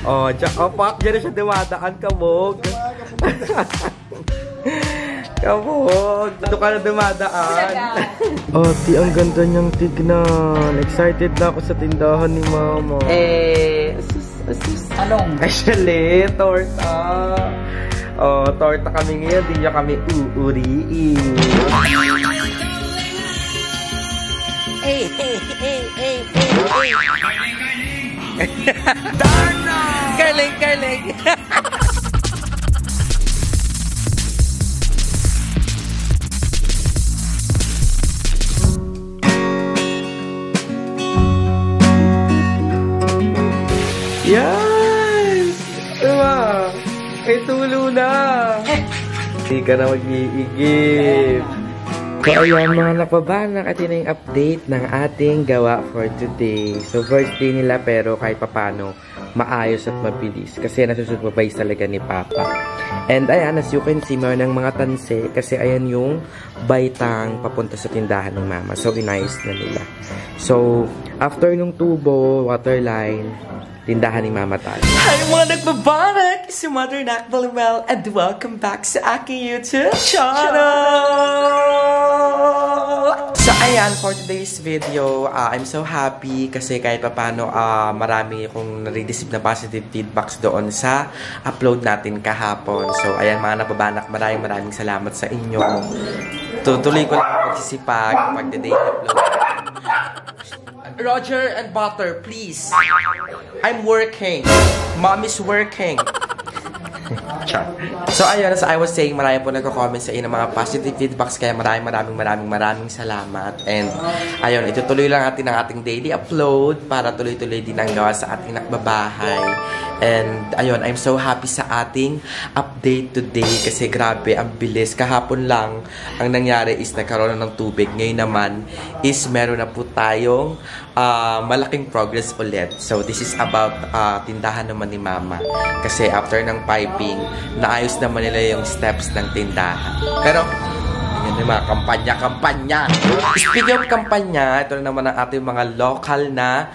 Oh, pak, dyan na siya dumadaan, kabog. Kabog. Dito ka na dumadaan. Oh, ang ganda niyang tignan. Excited na ako sa tindahan ni Mama. Asus. Talong. Actually, torta. Oh, torta kami ngayon. Di niya kami uuriin. Karling. Yes! Diba? Ay, tulo na! Hindi ka na mag-iigib. So, ayan mga napabanak at yun yung update ng ating gawa for today. So, first day nila pero kahit papano, maayos at mabilis. Kasi nasusupervise talaga ni Papa. And ayan, as you can see, mayroon ng mga tanse. Kasi ayan yung baitang papunta sa tindahan ng Mama. So, inayos na nila. So, after nung tubo, waterline, tindahan ni Mama tayo. Hi mga nagbabarak! Si Mother Nakbalwell and welcome back sa aking YouTube channel! So ayan, for today's video, I'm so happy kasi kahit papano marami akong nare-receive na positive feedbacks doon sa upload natin kahapon. So ayan mga nababanak, maraming salamat sa inyo. Tutuloy ko lang ang pagsisipag pag-date upload. Roger and Butter, please. I'm working. Mom is working. So ayun, as I was saying, marami po nagko-comment sa inyo ng mga positive feedbacks, kaya maraming salamat. And ayun, itutuloy lang natin ang ating daily upload para tuloy-tuloy din ang gawa sa ating nakbabahay. And ayun, I'm so happy sa ating update today kasi grabe, ang bilis. Kahapon lang, ang nangyari is nagkaroon na ng tubig. Ngayon naman is meron na po tayong malaking progress ulit. So this is about tindahan naman ni Mama. Kasi after ng piping, naayos naman nila yung steps ng tindahan. Pero yun yung mga kampanya. Speaking of kampanya, ito na naman ang ating mga local na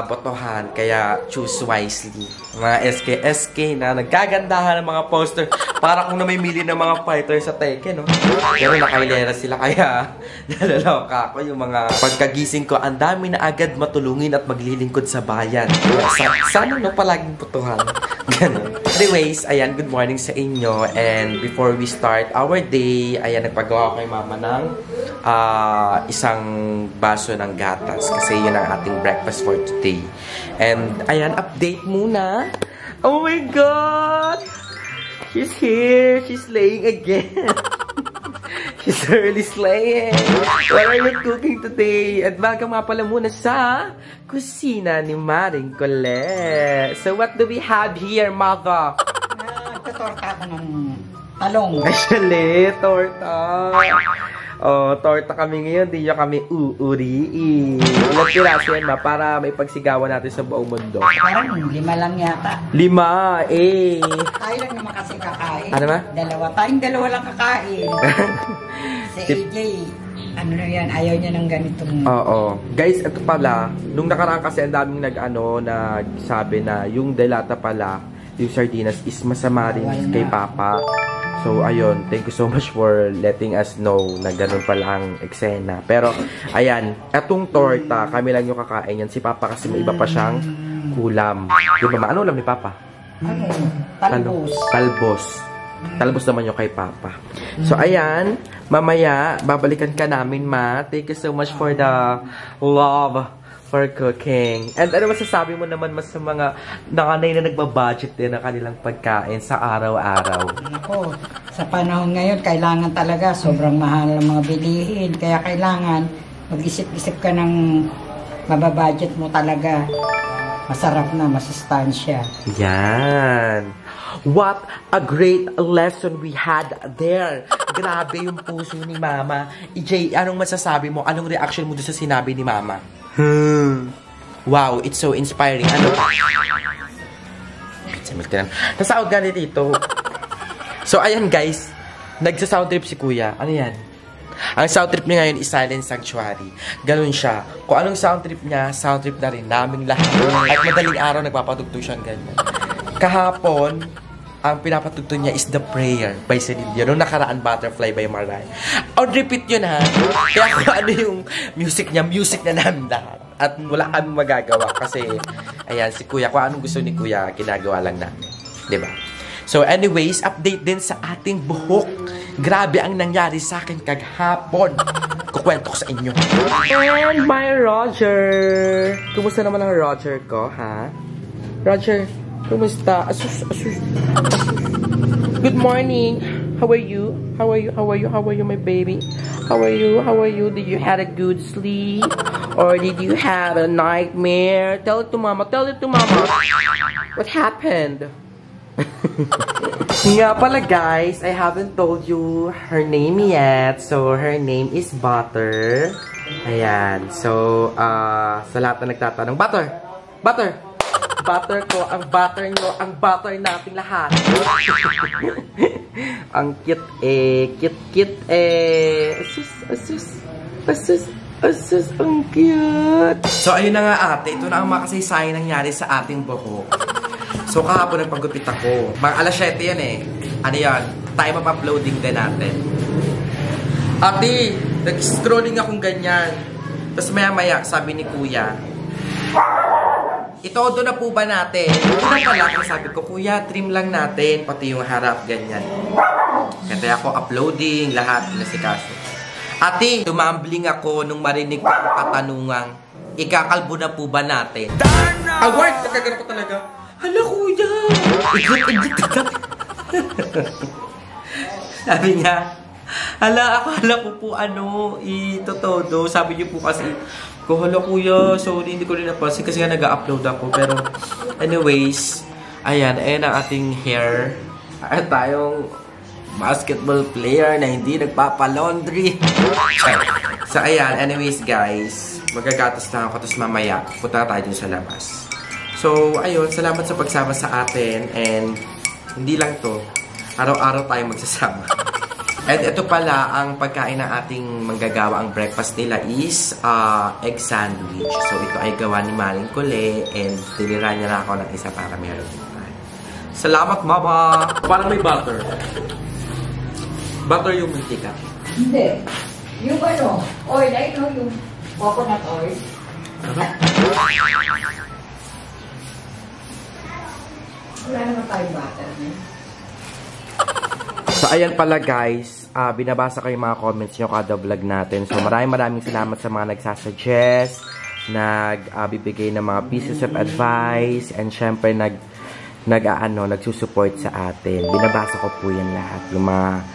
botohan. Kaya choose wisely. Mga SK na nagkagandahan ng mga poster. Para kung namimili ng mga fighter sa Tekken, no? Pero nakailera sila, kaya nalaloka ako yung mga pagkagising ko. Ang dami na agad matulungin at maglilingkod sa bayan. Sana no, palaging botohan. Ganun. Anyways, ayan, good morning sa inyo. And before we start our day, ayan, nagpagawa ko kay Mama ng isang baso ng gatas. Kasi yun ang ating breakfast for today. And ayan, update muna. Oh my God! She's here. She's slaying again. She's early slaying. What are you cooking today? At baga nga pala muna sa kusina ni Maring Colette. So what do we have here, Mother? Nagtatorta ako ng talong. Actually, torta. Oh, torta kami ngayon. Di nyo kami uuriin. Ilang piraso yan, Ma, para may pagsigawan natin sa buong mundo. Parang 5 lang yata. 5, eh. Tayo lang naman kasi kakain. Ano ba? Tayong dalawa lang kakain. Si AJ, ano na yan, ayaw niya ng ganitong... Oo. Guys, ito pala, nung nakaraan kasi ang daming nagsabi na yung delata pala, yung sardinas is masama rin kay Papa. So, ayun, thank you so much for letting us know na ganun pala ang eksena. Pero, ayan, etong torta, kami lang yung kakain yan. Si Papa kasi may iba pa siyang ulam. Di ba, ano ulam ni Papa? Talbos. Talbos naman yung kay Papa. So, ayan, mamaya, babalikan ka namin, Ma. Thank you so much for the love for cooking. And ano masasabi mo naman mas sa mga nakanay na nagbabudget din ng kanilang pagkain sa araw-araw? Ako, sa panahon ngayon, kailangan talaga sobrang mahal ng mga bilihin. Kaya kailangan mag-isip-isip ka ng mababudget mo talaga. Masarap na, masustansya. Yan. What a great lesson we had there. Grabe yung puso ni Mama. EJ, anong masasabi mo? Anong reaction mo doon sa sinabi ni Mama? Wow, it's so inspiring. Ano pa? Nasaod ka dito. So, ayan guys. Nagsa-sound trip si Kuya. Ano yan? Ang sound trip niya ngayon is Silent Sanctuary. Ganun siya. Kung anong sound trip niya, sound trip na rin naming lahat. At madaling araw, nagpapatugtog siya ganyan. Kahapon, ang pinapatugtog niya is The Prayer by Celine Dion. Nung nakaraan, Butterfly by Mariah. On repeat yun ha. Kaya kung ano yung music niya, music na namin lahat. At wala kami magagawa kasi, ayan, si Kuya, kung anong gusto ni Kuya, ginagawa lang namin. Diba? So anyways, update din sa ating buhok. Grabe ang nangyari sa akin kaghapon. Kukwento ko sa inyo. And my Roger. Kumusta naman ang Roger ko, ha? Roger, kumusta? Asus. Good morning. How are you? How are you, my baby? How are you? Did you have a good sleep? Or did you have a nightmare? Tell it to mama. What happened? Nga pala guys, I haven't told you her name yet. So, her name is Butter. Ayan. So, sa lahat na nagtatanong, Butter ko, ang butter nyo, ang butter nating lahat. Ang cute Asus, ang cute. So, ayun na nga ate, ito na ang makasaysayan nangyari sa ating buhok. So, kahapon nagpagupit ako. Mga alas 7 yan eh. Ano yan? Time of uploading din natin. Ate, nag-scrolling akong ganyan. Tapos maya-maya, sabi ni Kuya, itodo na po ba natin? Una pala, sabi ko, Kuya, trim lang natin. Pati yung harap, ganyan. Kaya ako uploading, lahat, nasikaso. Ate, tumambling ako nung marinig ko ang katanungang, ikakalbo na po ba natin? Award! Nakagano ko talaga. Hala, Kuya! Igit. Sabi niya, hala, akala ko po itotodo. Sabi niyo po kasi, hala, Kuya, sorry, hindi ko rin napansin kasi nga nag-upload ako. Pero, anyways, ayan ang ating hair. At tayong basketball player na hindi nagpapalaundry. So, ayan, anyways, guys, magagatas na ako, tapos mamaya, punta tayo dun sa labas. So, ayun, salamat sa pagsama sa atin, and hindi lang to, araw-araw tayo magsasama. And ito pala, ang pagkain ng ating manggagawa, ang breakfast nila is egg sandwich. So, ito ay gawa ni Maring Kule, and tinira niya na ako ng isa para meron tayo. Salamat, Mama! Parang may butter. Butter yung mantika. Hindi. Yung oil, I know yung coconut oil. Wala naman tayong butter. So, ayan pala guys, binabasa ko yung mga comments nyo kada vlog natin. So, maraming salamat sa mga nagsasuggest, nagbibigay ng mga pieces of advice, and syempre nagsusupport sa atin. Binabasa ko po yan lahat. Yung mga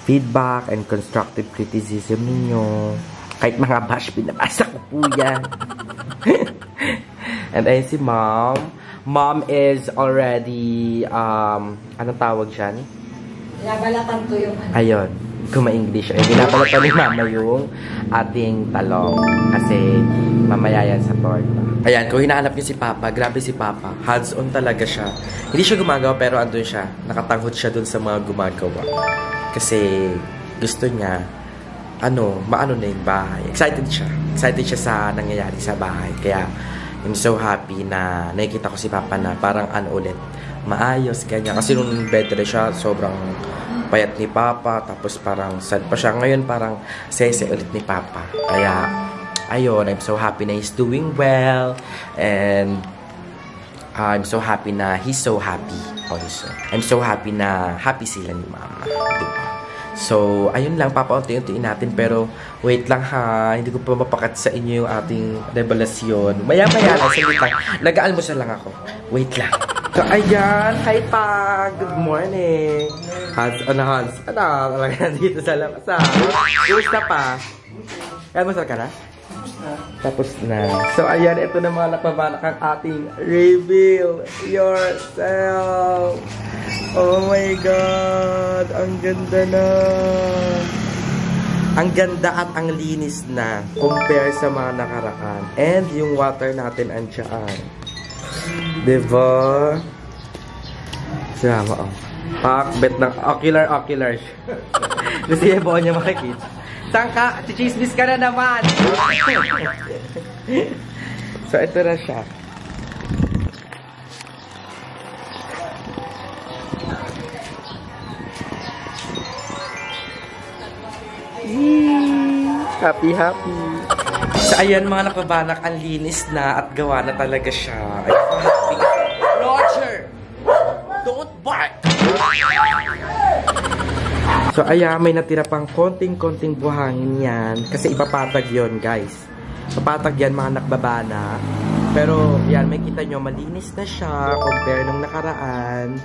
feedback and constructive criticism ninyo. Kahit mga bash, binabasa ko po yan. And ayun si Mom. Mom is already, anong tawag dyan? Binabalatan ko yung Ayun, kuma-English. Binabalatan ni Mama yung ating talong. Kasi mamaya yan sa torta. Ayan, kung hinahanap niyo si Papa, grabe si Papa. Hands-on talaga siya. Hindi siya gumagawa pero andun siya. Nakatanghod siya dun sa mga gumagawa. Kasi gusto niya, maano na yung bahay. Excited siya. Excited siya sa nangyayari sa bahay. Kaya, I'm so happy na nakikita ko si Papa na parang ulit. Maayos, ganyan. Kasi nung better siya, sobrang payat ni Papa. Tapos parang sad pa siya. Ngayon parang sese ulit ni Papa. Kaya, ayun, I'm so happy na he's doing well. And, I'm so happy na he's so happy also. I'm so happy na happy sila ni Mama. Diba? So, ayun lang, papaunti-untiin natin. Pero, wait lang ha. Hindi ko pa mapakat sa inyo yung ating revelasyon. Maya-maya lang, saglit lang. Nag-aalmusal lang ako. Wait lang. So, ayan. Hi pa. Good morning. Hans. Talaga dito sa labas ha. Gusto pa. Almusal ka na? Tapos na. So, ayan. Ito na mga napabanak ang ating reveal yourself. Oh my God! Ang ganda na! Ang ganda at ang linis na compare sa mga nakaraan. And yung water natin andyan. Diba? Sama oh. Pakbet ng ocular. Kasi yung buo niya makikita. Saan ka? Chichismis ka na naman! So, ito na siya. Happy, happy. So, ayan mga nakabanak, ang linis na at gawa na talaga siya. Ay, happy. Roger! Don't bark! So, ayan, may natira pang konting-konting buhangin yan. Kasi ipapatag yon guys. Papatag yan mga nakbabana. Pero, yan, may kita nyo, malinis na siya compare nung nakaraan.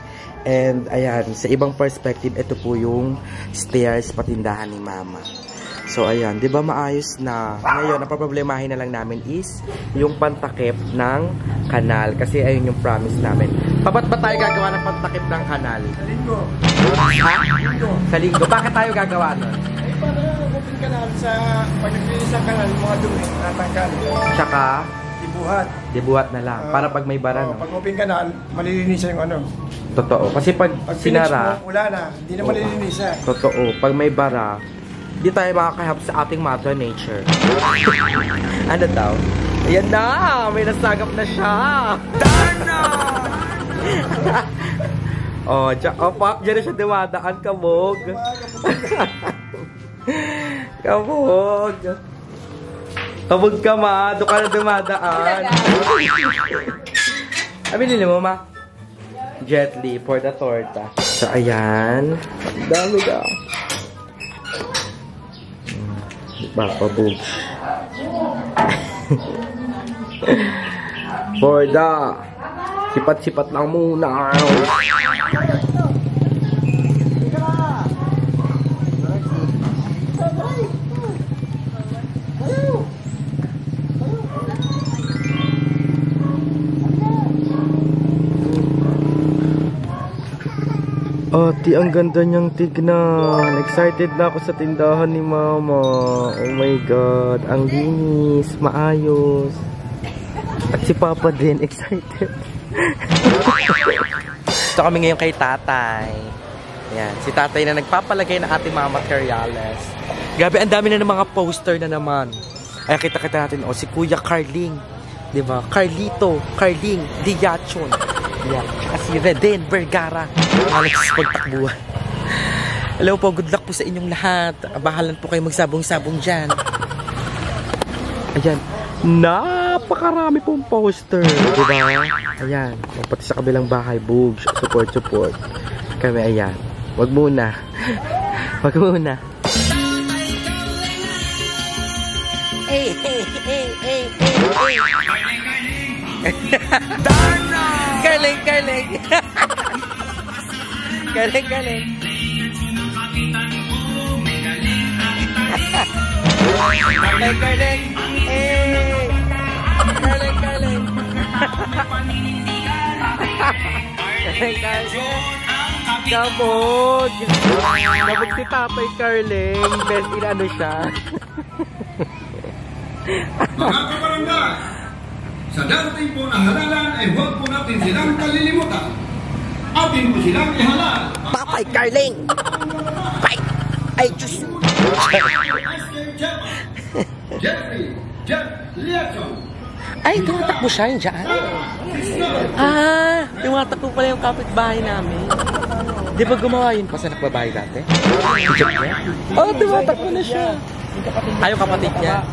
And, ayan, sa ibang perspective, ito po yung stairs patindahan ni Mama. So, ayan, di ba maayos na? Ngayon, ang problemahin na lang namin is yung pantakip ng kanal. Kasi ayun yung promise namin. Ba't ba tayo gagawa ng pantakip ng kanal? Sa linggo. Ha? Sa linggo. Bakit tayo gagawa nun? Ay, para open kanal sa pag-naglinis ng kanal, mga dumi, natangkal. Tsaka, Dibuhat. dibuhat na lang. Para pag may bara, no? Pag open kanal, malilinis yung ano. Totoo. Kasi pag Pag sinara, mo, wala na. Hindi na malilinis yan. totoo. Pag may bara, di tayo makakahap sa ating mother nature. Ano daw? Ayan na! May nasagap na siya! Darna! Oh, Pop, dyan na siya dumadaan, kabog. Kabog. Kabog ka, ma. Doon ka na dumadaan. Binili mo, ma? Jetly for the torta. So, ayan. Dami ka. Papabog. Borda. Sipat-sipat lang muna. Ate, ang ganda niyang tignan. Excited na ako sa tindahan ni Mama. Oh my God. Ang linis. Maayos. At si Papa din. Excited. Ito kami ngayon kay Tatay. Ayan. Si Tatay na nagpapalagay na ating mga materials. Gabi, ang dami na ng mga poster na naman. Ay, kita-kita natin. O, si Kuya Carling. Diba? Carlito. Carling. Diachon. Yan. Tsaka si Reden Vergara. Alex pagtakbuhan. Hello po, good luck po sa inyong lahat. Bahalan po kayo magsabong-sabong dyan. Ayan. Napakarami pong poster. Diba? Ayan. Pati sa kabilang bahay. Bugs. Support. Kami, ayan. Wag muna. Wag muna. Hey. Darna! Galing. Galing. Galing. Hey! Galing. Kabog! Kabog si Tatay Carling. Best in ano siya. Mga kabarangay, sa darating po na halalan ay huwag po natin silang kalilimutan. Atin po silang ihalal. Tatay Carling! Ay, Diyos! Jeffrey, Jeff Liason. Ay, tumatakbo siya yung dyan. Tumatakbo pala yung kapitbahay namin. Di ba gumawa yun pa sa nakbabahay dati? Oh, tumatakbo na siya. Ay, yung kapatid niya.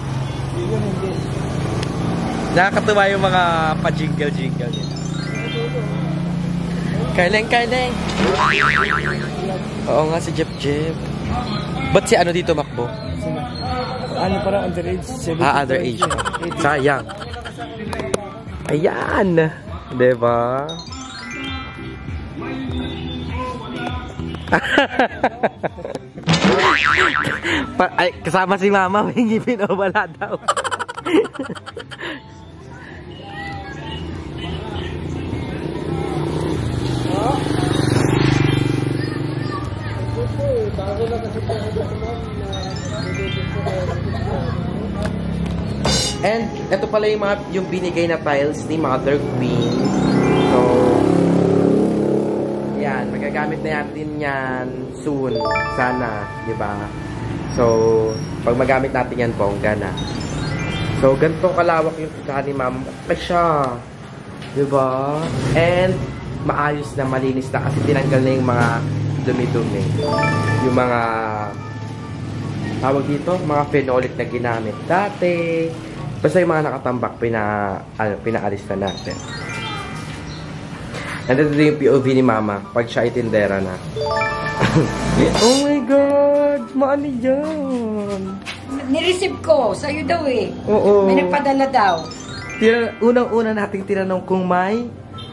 Nakakatuwa yung mga pa-jingle-jingle niya. Carling. Oo nga, si Jeff. Ba't si ano dito, Makbo? Ano para underage? Underage. Sayang. Ayan. Diba? Ay, kasama si Mama, may ngipin o wala daw. And ito pala yung binigay na tiles ni Mother Queen. So, yan, magagamit na natin yan soon. Sana, di ba? So, pag magamit natin yan, bongga na. So, ganito kalawak yung titahan ni ma'am. Okay siya. Diba? And, maayos na, malinis na kasi tinanggal na yung mga dumi-dumi. Yung mga tawag dito, mga phenolic na ginamit dati. Basta yung mga nakatambak, pinaalis na natin. And ito yung POV ni mama pag siya itindera na. Oh my God! Maano yan? Nireceive ko. Sa'yo daw eh. Oo. May nagpadala daw. Unang-una nating tinanong kung may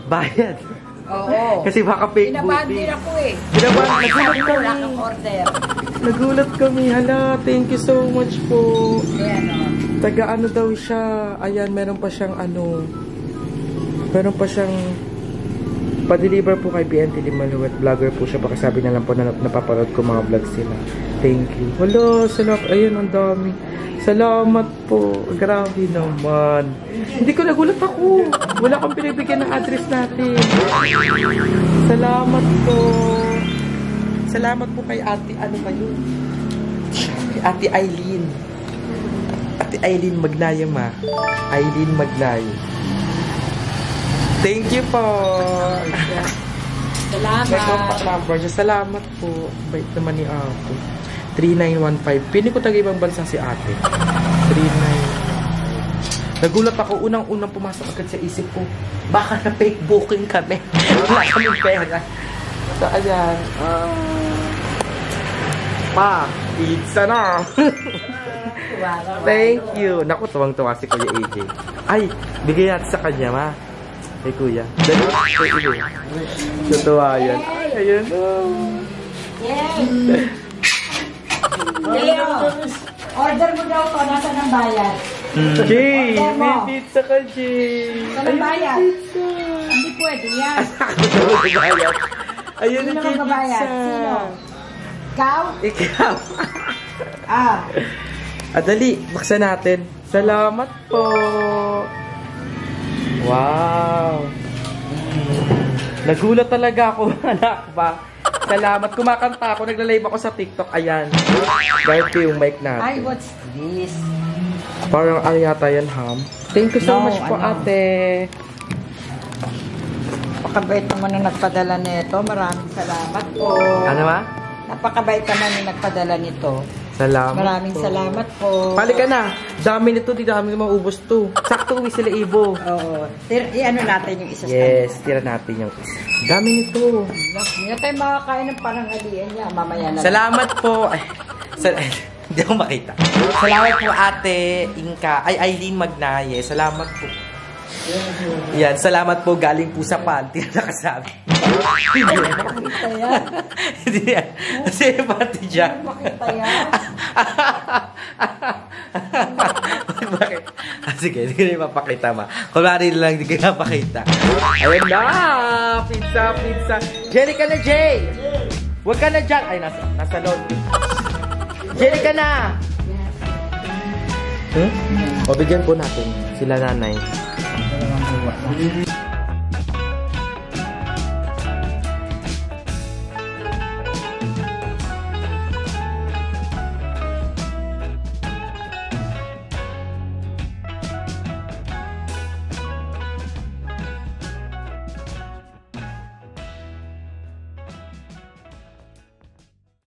bayad. Oo. Kasi baka fake Pinabahan booking. din ako eh. Nagulat Wala kami. kang order. Nagulat kami. Hala, thank you so much po. Ayan o. Taga ano daw siya. Ayan, meron pa siyang ano. Meron pa siyang pa-deliver po kay BNT Limaluwet. Vlogger po siya. Baka sabi na lang po na napapanood ko mga vlog sila. Thank you. Hala, salamat. Ayun, ang dami. Salamat po. Grabe naman. Hindi ko nagulat ako. Wala kang pinibigyan ng address natin. Salamat po. Salamat po kay ate. Ano ba yun? Kay ate Eileen. Ate Eileen Magnaya ma. Eileen Magnaya. Thank you po. Salamat. May contact number siya. Salamat po. Bait naman ni ako. 3915. Pili ko taga ibang bansa si ate. 3915. Nagulat ako. Unang-unang pumasok agad sa isip ko. Baka na fake booking kami. Wala kaming pera. So, ayan. Pa, pizza na. Thank you. Naku, tuwang-tuwa si Kuya AJ. Ay, bigay natin sa kanya, ma. Hey, Kuya. Dali, Kuya. Tutuwa yan. Ay, ayun. Yay! Leo, order mo daw to. Nasaan ang bayad? Jay, Order mo. may pizza ka, Jay. Nasaan ang bayad? Hindi pwede yan. Ayun Sino na, Jay, magbabayad? pizza. Sino? Ikaw? Ikaw. Ah. Dali, buksan natin. Salamat po. Wow. Nagulat talaga ako, anak ba? Salamat. Kumakanta ako. Nagla-live ako sa TikTok. Ayan. Dahil ko yung mic Ay, natin. what's this? Parang ano yata yan, ham? Thank you so No, much po, ano? ate. Napakabait naman na nagpadala nito. Maraming salamat po. Ano ba? Napakabait naman na nagpadala nito. Salamat Maraming po. salamat po. Pali ka na. Dami nito. Di dami maubos to. Sakto uwi sila, Ibo. Oo. I-ano natin yung isa sa Yes, tira natin yung isa. Dami nito. Hindi na tayo makakain ng panangalian niya. Mamaya na. Salamat po. Ay, hindi ako makita. Salamat po, ate Inka. Ay, Eileen Magnaye. Salamat po. Yan, salamat po. Galing po sa panty na nakasabi. Makita yan. Hindi yan. Kasi panty dyan. Makita yan. Bakit? Sige, hindi ko na ipapakita, ma. Kunwari lang, hindi ko ipapakita. Ayun na! Pizza, pizza. Jelly ka na, Jay! Huwag ka na dyan. Ay, nasa load. Jelly ka na! O, bigyan po natin sila nanay.